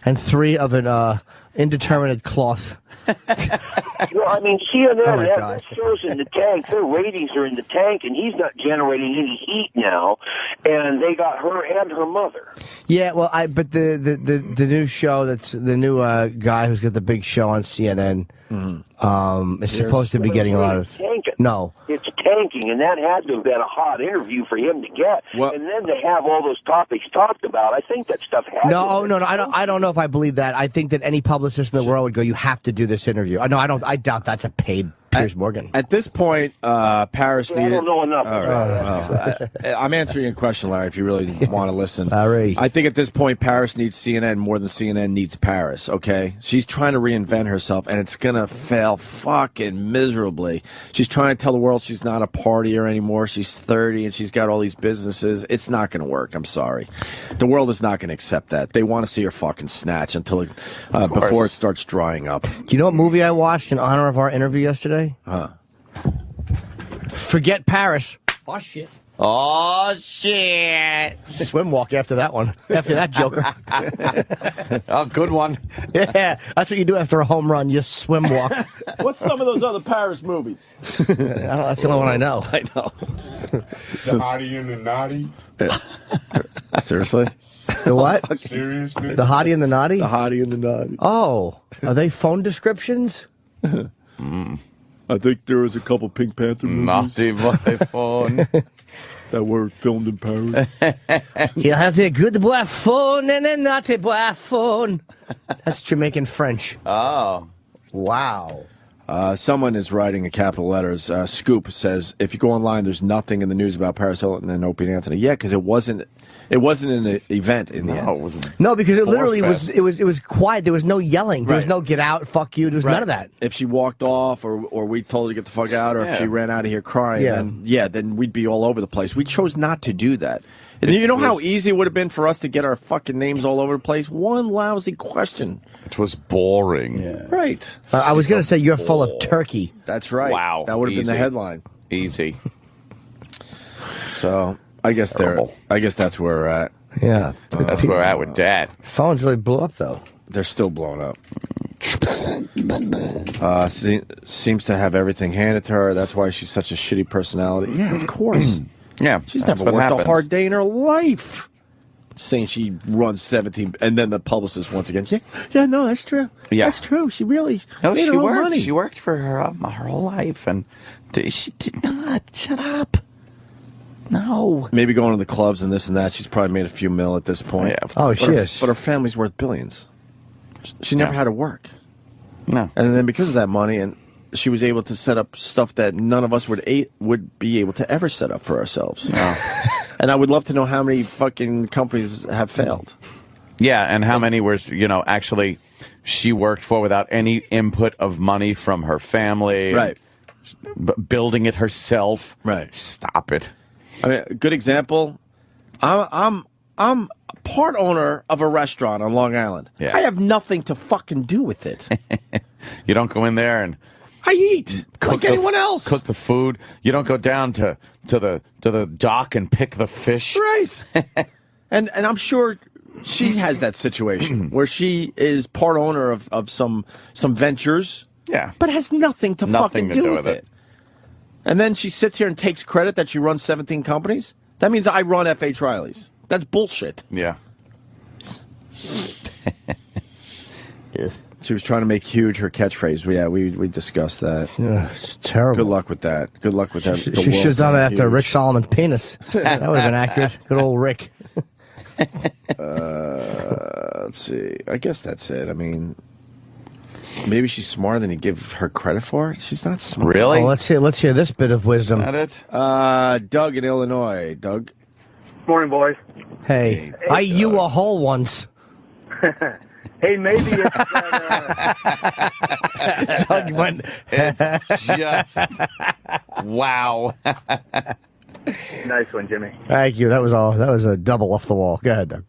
and 3 of an indeterminate cloth. Well, I mean, CNN, that show's in the tank. Their ratings are in the tank, and he's not generating any heat now. And they got her and her mother. Yeah, well, but the new show, that's the new guy who's got the big show on CNN, is supposed to be getting a lot of... No. It's tanking, and that had to have been a hot interview for him to get. Well, and then to have all those topics talked about, I think that stuff had No, I don't know if I believe that. I think that any publicist in the world would go, you have to do this interview. No, I doubt that's a paid Piers Morgan. At this point, Paris needed... I don't know enough. All right. I'm answering your question, Larry, if you really want to listen. Larry. I think at this point, Paris needs CNN more than CNN needs Paris, okay? She's trying to reinvent herself, and it's going to fail fucking miserably. She's trying to tell the world she's not a partier anymore. She's 30, and she's got all these businesses. It's not going to work. I'm sorry. The world is not going to accept that. They want to see her fucking snatch until before it starts drying up. Do you know what movie I watched in honor of our interview yesterday? Forget Paris. Oh, shit. Oh, shit. Swim walk after that one. After that joker. Oh, good one. Yeah, that's what you do after a home run. You swim walk. What's some of those other Paris movies? That's the only one I know. I know. The Hottie and the Naughty. Seriously? The what? Seriously? The Hottie and the Naughty? The Hottie and the Naughty. Oh, are they phone descriptions? I think there was a couple Pink Panther movies. Naughty boy phone. That were filmed in Paris. He'll have the good boy phone and the naughty boy phone. That's Jamaican French. Oh. Wow. Someone is writing in capital letters. Scoop says, if you go online, there's nothing in the news about Paris Hilton and Opie and Anthony. Yeah, because it wasn't It wasn't an event in the end. It was No, because it literally fest. was. It was quiet. There was no yelling. There was Right. no get out, fuck you. There was none of that. If she walked off, or we told her to get the fuck out, or if she ran out of here crying, then we'd be all over the place. We chose not to do that. And you know how easy it would have been for us to get our fucking names all over the place? One lousy question. It was boring. Right. I was going to say you're full of turkey. That's right. Wow. That would have been the Easy. headline. Easy. So I guess that's where we're at. Yeah. That's where we're at with that. Phones really blew up, though. They're still blown up. Seems to have everything handed to her. That's why she's such a shitty personality. Yeah, of course. Yeah. She's that's never what worked happens. a hard day in her life. Saying she runs 17, and then the publicist once again. Yeah, no, that's true. Yeah. That's true. She really No, made she her own worked. money. She worked for her whole life, and she did not. Shut up. No. Maybe going to the clubs and this and that. She's probably made a few mil at this point. Yeah. Oh, she is. But her family's worth billions. She never had to work. No. And then because of that money, and she was able to set up stuff that none of us would be able to ever set up for ourselves. No. And I would love to know how many fucking companies have failed. Yeah, and how many were, actually she worked for without any input of money from her family. Right. Building it herself. Right. Stop it. I mean, a good example. I'm part owner of a restaurant on Long Island. Yeah. I have nothing to fucking do with it. You don't go in there and I eat like anyone else. Cook the food. You don't go down to the dock and pick the fish. Right. and I'm sure she has that situation where she is part owner of some ventures. Yeah. But has nothing to Nothing fucking to do do with with it. And then she sits here and takes credit that she runs 17 companies. That means I run F.H. Riley's. That's bullshit. Yeah. She was trying to make huge her catchphrase. Yeah, we discussed that. Yeah, it's terrible. Good luck with that. Good luck with that. She The should have world's done it not after huge. Rick Solomon's penis. That would have been accurate. Good old Rick. Let's see. I guess that's it. I mean, maybe she's smarter than you give her credit for. She's not smart. Really? Well, let's hear this bit of wisdom. Is that it? Doug in Illinois. Doug. Morning, boys. Hey, I you a hole once. Hey, maybe it's that, Doug went. It's just wow. nice one, Jimmy. Thank you. That was all. That was a double off the wall. Go ahead, Doug.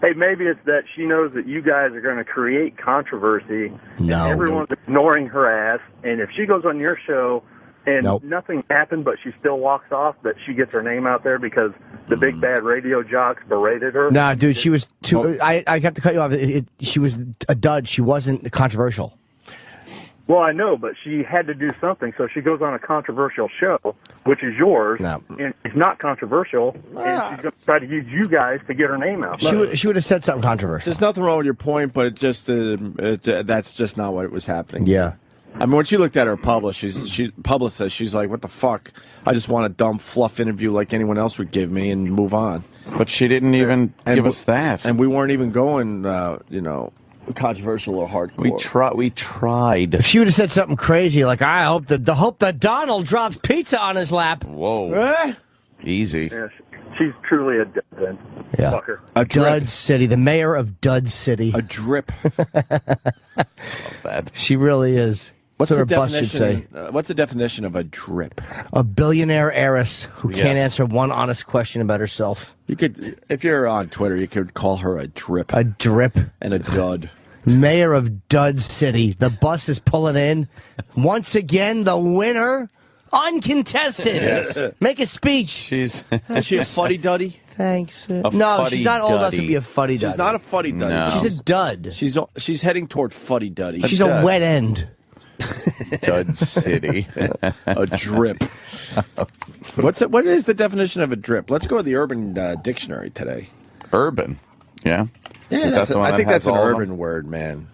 Hey, maybe it's that she knows that you guys are going to create controversy. No. And everyone's ignoring her ass. And if she goes on your show and nothing happened, but she still walks off, that she gets her name out there because the big bad radio jocks berated her. Nah, dude, she was too. I have to cut you off. She was a dud. She wasn't controversial. Well, I know, but she had to do something, so she goes on a controversial show, which is yours, and it's not controversial, and she's going to try to use you guys to get her name out. She would have said something controversial. There's nothing wrong with your point, but it just that's just not what was happening. Yeah. I mean, when she looked at her publicist, she's like, "What the fuck? I just want a dumb fluff interview like anyone else would give me and move on." But she didn't even give us that, and we weren't even going, controversial or hardcore. We tried. If she would have said something crazy like, "I hope that Donald drops pizza on his lap." Whoa. Easy. Yeah, she's truly a dud then. Yeah. Fucker. A Dud City, the mayor of Dud City. A drip. She really is. What's what the her bus should say. definition? What's the definition of a drip? A billionaire heiress who Yes. can't answer one honest question about herself. You could, if you're on Twitter, you could call her a drip. A drip. And a dud. Mayor of Dud City. The bus is pulling in. Once again, the winner, uncontested. Yes. Make a speech. She's Is she a fuddy-duddy? Thanks. No, she's not old enough to be a fuddy-duddy. She's not a fuddy-duddy. No. She's a dud. She's heading toward fuddy-duddy. She's a wet end. Dud City. A drip. What is the definition of a drip? Let's go to the Urban Dictionary today. Urban. Yeah. Yeah, Is that the one I that think has that's an all of them? urban word, man.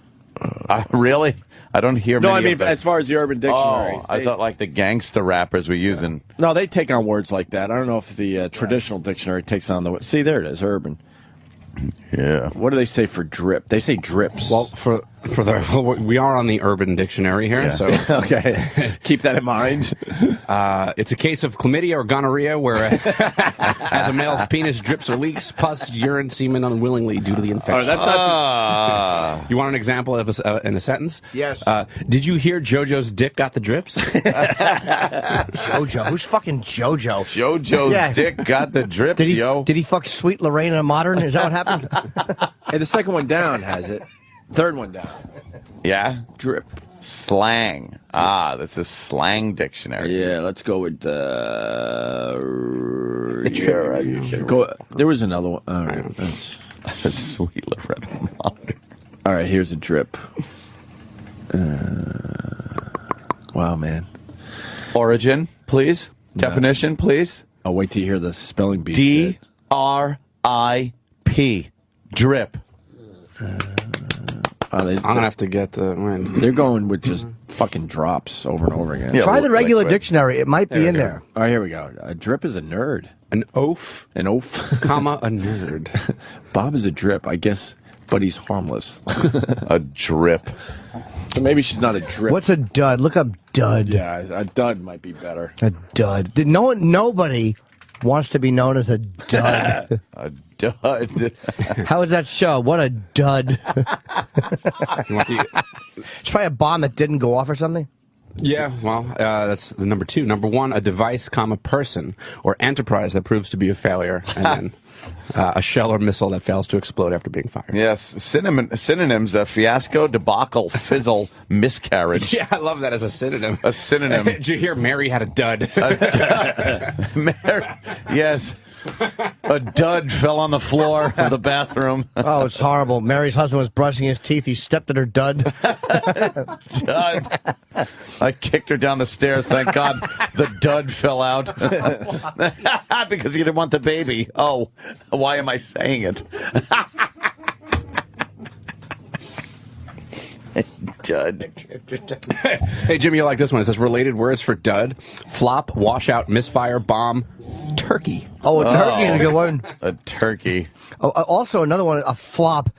Really? I don't hear No, many I mean of the- as far as the Urban Dictionary. Oh, I thought like the gangster rappers were using. No, they take on words like that. I don't know if the traditional dictionary takes on the. See, there it is, urban. Yeah. What do they say for drip? They say drips. Well, for We are on the Urban Dictionary here, so okay, keep that in mind. It's a case of chlamydia or gonorrhea where, as a male's penis drips or leaks pus, urine, semen unwillingly due to the infection. Oh, that's not. You want an example of in a sentence? Yes. Did you hear JoJo's dick got the drips? JoJo, who's fucking JoJo? JoJo's dick got the drips, Did he fuck Sweet Lorraine in a modern? Is that what happened? Hey, the second one down has it. Third one down. Yeah? Drip. Slang. This is slang dictionary. Yeah, let's go with there was another one. All right, that's Sweet Loretta Modern. All right, here's a drip. Wow, man. Origin, please. Definition, please. I'll wait till you hear the spelling bee. D-R-I-P. Drip. I'm gonna have to get the. They're going with just fucking drops over and over again. Yeah, try the regular dictionary. It might be in there. All right, here we go. A drip is a nerd. An oaf. An oaf. Comma, a nerd. Bob is a drip, I guess, but he's harmless. A drip. So maybe she's not a drip. What's a dud? Look up dud. Yeah, a dud might be better. A dud. Nobody wants to be known as a dud. A dud. How was that show? What a dud. It's probably a bomb that didn't go off or something. Yeah, well, that's the number two. Number one, a device, person, or enterprise that proves to be a failure, and then a shell or missile that fails to explode after being fired. Yes, synonyms: fiasco, debacle, fizzle, miscarriage. Yeah, I love that as a synonym. A synonym. Did you hear Mary had a dud? Yes. A dud fell on the floor of the bathroom. Oh, it's horrible. Mary's husband was brushing his teeth. He stepped at her dud. Dud. I kicked her down the stairs. Thank God the dud fell out. Because he didn't want the baby. Oh, why am I saying it? Dud. Hey, Jimmy, you like this one? It says related words for dud: flop, washout, misfire, bomb, turkey. Oh, a turkey is a good one. A turkey. Oh, also, another one, a flop.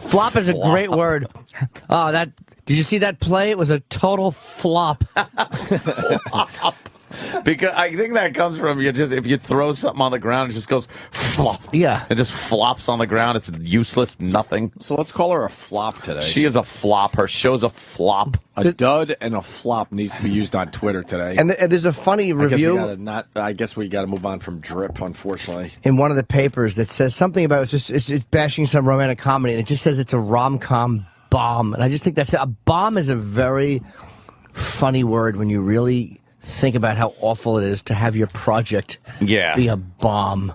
Flop is a great word. Oh, that. Did you see that play? It was a total flop. Because I think that comes from if you throw something on the ground, it just goes flop. Yeah. It just flops on the ground. It's useless, nothing. So let's call her a flop today. She is a flop. Her show's a flop. A dud and a flop needs to be used on Twitter today. And there's a funny review. I guess we got to move on from drip, unfortunately. In one of the papers that says something about it's bashing some romantic comedy, and it just says it's a rom-com bomb. And I just think a bomb is a very funny word when you really think about how awful it is to have your project be a bomb.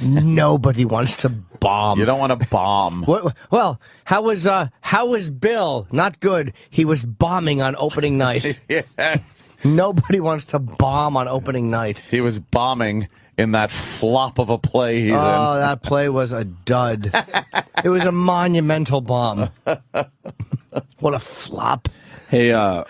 Nobody wants to bomb. You don't want to bomb. Well, how was Bill? Not good. He was bombing on opening night. Yes. Nobody wants to bomb on opening night. He was bombing in that flop of a play he's in. Oh, that play was a dud. It was a monumental bomb. What a flop. Hey,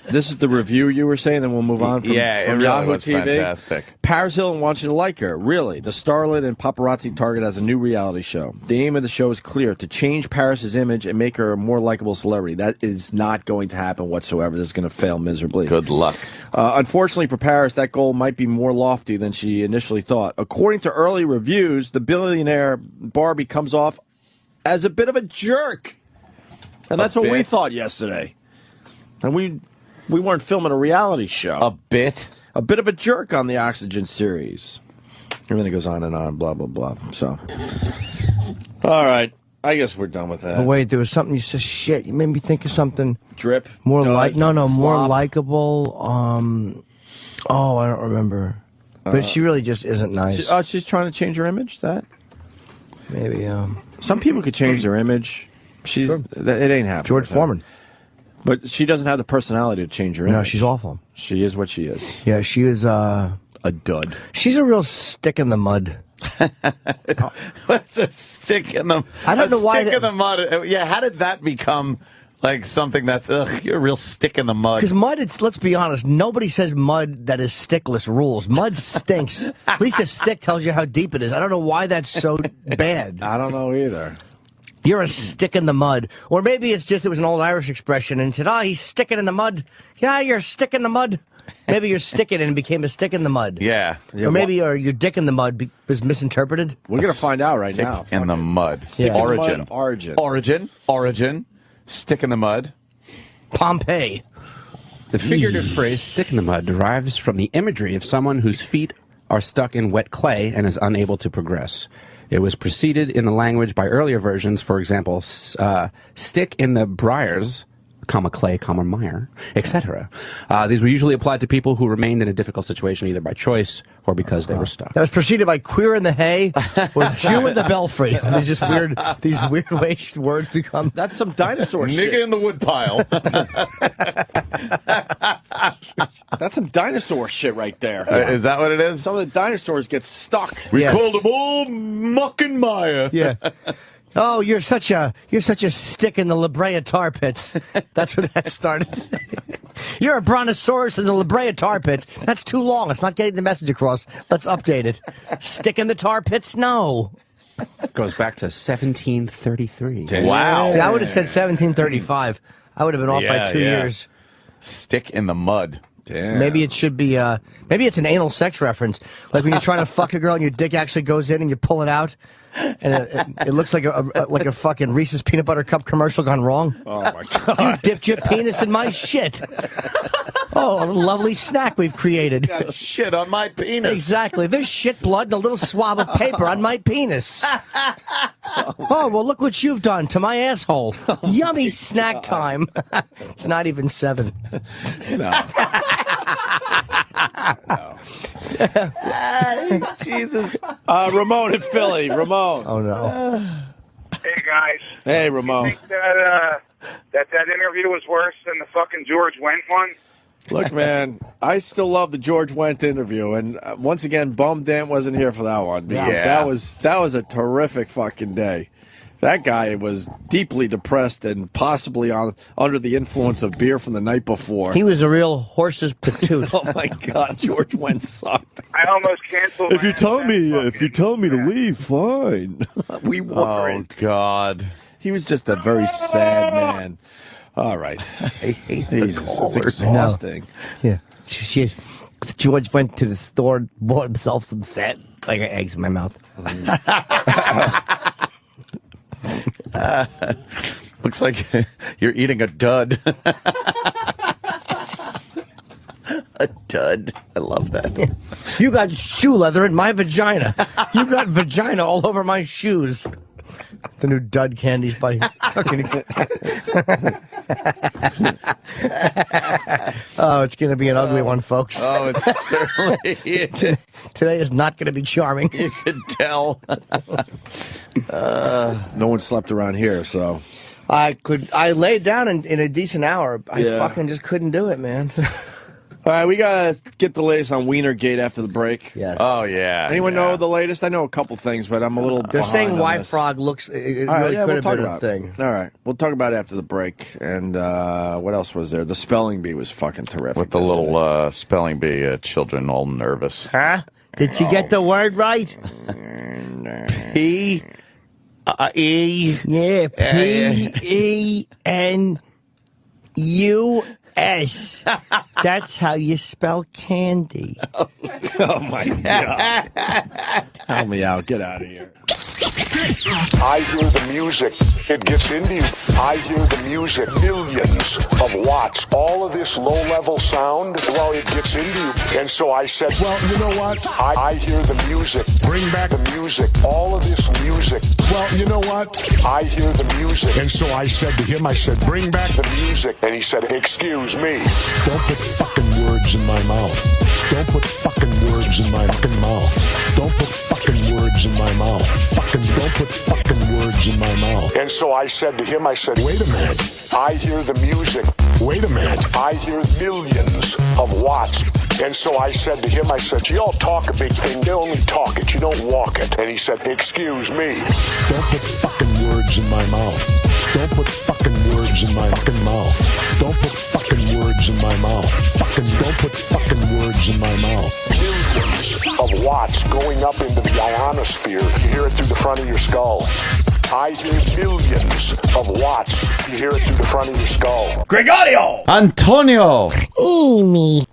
this is the review you were saying, then we'll move on from, it from really Yahoo was TV. Fantastic. Paris Hilton wants you to like her. Really, the starlet and paparazzi target has a new reality show. The aim of the show is clear: to change Paris's image and make her a more likable celebrity. That is not going to happen whatsoever. This is going to fail miserably. Good luck. Unfortunately for Paris, that goal might be more lofty than she initially thought. According to early reviews, the billionaire Barbie comes off as a bit of a jerk. And that's what we thought yesterday. And we weren't filming a reality show. A bit of a jerk on the Oxygen series. And then it goes on and on, blah, blah, blah. So, all right. I guess we're done with that. Oh, wait, there was something you said. Shit, you made me think of something. Drip. More flop. more likable. Oh, I don't remember. But she really just isn't nice. She's trying to change her image. That maybe. Some people could change their image. It ain't happening. George Foreman. But she doesn't have the personality to change her image. No, she's awful. She is what she is. Yeah, she is a dud. She's a real stick in the mud. What's a stick in the? I don't know why. Stick in the mud. Yeah, how did that become like something that's you're a real stick in the mud? Because mud, let's be honest, nobody says mud that is stickless rules. Mud stinks. At least a stick tells you how deep it is. I don't know why that's so bad. I don't know either. You're a stick in the mud. Or maybe it's just it was an old Irish expression and said, he's sticking in the mud. Yeah, you're a stick in the mud. Maybe you're sticking and became a stick in the mud. Yeah. Or maybe your dick in the mud was misinterpreted. We're going to find out right now. Stick in the mud. Stick in the Origin. mud. Origin. Origin. Stick in the mud. Pompeii. The figurative phrase stick in the mud derives from the imagery of someone whose feet are stuck in wet clay and is unable to progress. It was preceded in the language by earlier versions, for example, stick in the briars, comma clay, comma mire, etc. These were usually applied to people who remained in a difficult situation either by choice or because they were stuck. That was preceded by queer in the hay or Jew in the belfry. These just weird, these weird ways words become. That's some dinosaur shit. Nigga in the woodpile. That's some dinosaur shit right there. Is that what it is? Some of the dinosaurs get stuck. We called them all muck and mire. Yeah. Oh, you're such a stick in the La Brea tar pits. That's where that started. You're a brontosaurus in the La Brea tar pits. That's too long. It's not getting the message across. Let's update it. Stick in the tar pits? No. Goes back to 1733. Wow. See, I would have said 1735. I would have been off by 2 years. Stick in the mud. Damn. Maybe it should be, maybe it's an anal sex reference. Like when you're trying to fuck a girl and your dick actually goes in and you pull it out. And it looks like a fucking Reese's peanut butter cup commercial gone wrong. Oh my God! You dipped your penis in my shit. Oh, a lovely snack we've created. Got shit on my penis. Exactly. There's shit blood and a little swab of paper on my penis. Oh, well, look what you've done to my asshole. Yummy snack time. It's not even 7. No. Jesus. Ramon in Philly. Ramon. Oh, no. Hey, guys. Hey, Ramon. You think that interview was worse than the fucking George Wendt one? Look, man, I still love the George Wendt interview, and once again, bummed Dan wasn't here for that one because that was a terrific fucking day. That guy was deeply depressed and possibly under the influence of beer from the night before. He was a real horse's patoot. Oh my God, George Wendt sucked. I almost canceled. If you tell me to leave, fine. We weren't. Oh God, he was just a very sad man. All right, I hate it's exhausting. Yeah, George went to the store, bought himself some set. I got eggs in my mouth. looks like you're eating a dud. A dud. I love that. You got shoe leather in my vagina. You got vagina all over my shoes. The new dud candies by fucking. Oh, it's going to be an ugly one, folks. Oh, it certainly is. Today is not going to be charming. You can tell. No one slept around here, so. I laid down in a decent hour. I fucking just couldn't do it, man. All right, we got to get the latest on Wienergate after the break. Yes. Oh, yeah. Anyone know the latest? I know a couple things, but I'm a little They're behind saying on why this. Frog looks. It All right, really could we'll have talk been about a thing. All right, we'll talk about it after the break. And what else was there? The spelling bee was fucking terrific. With the little spelling bee, children all nervous. Huh? Did you get the word right? P. E. Yeah, P-E-N-U-S. That's how you spell candy. Oh my God! Help me out! Get out of here! I hear the music. It gets into you. I hear the music. Millions of watts. All of this low-level sound, well, it gets into you. And so I said, well, you know what? I hear the music. Bring back the music. All of this music. Well, you know what? I hear the music. And so I said to him, I said, bring back the music. And he said, excuse me. Don't put fucking words in my mouth. Don't put fucking words in my fucking mouth. Don't put fucking words in my mouth. Don't put fucking words in my mouth. And so I said to him, I said, wait a minute. I hear the music. Wait a minute. I hear millions of watts. And so I said to him, I said, you all talk a big thing. You only talk it. You don't walk it. And he said, excuse me. Don't put fucking words in my mouth. Don't put fucking words in my fucking mouth. Don't put fucking words in my mouth. Don't put fucking words in my mouth. Millions of watts going up into the ionosphere. You hear it through the front of your skull. I hear millions of watts. You hear it through the front of your skull. Gregorio! Antonio! Amy.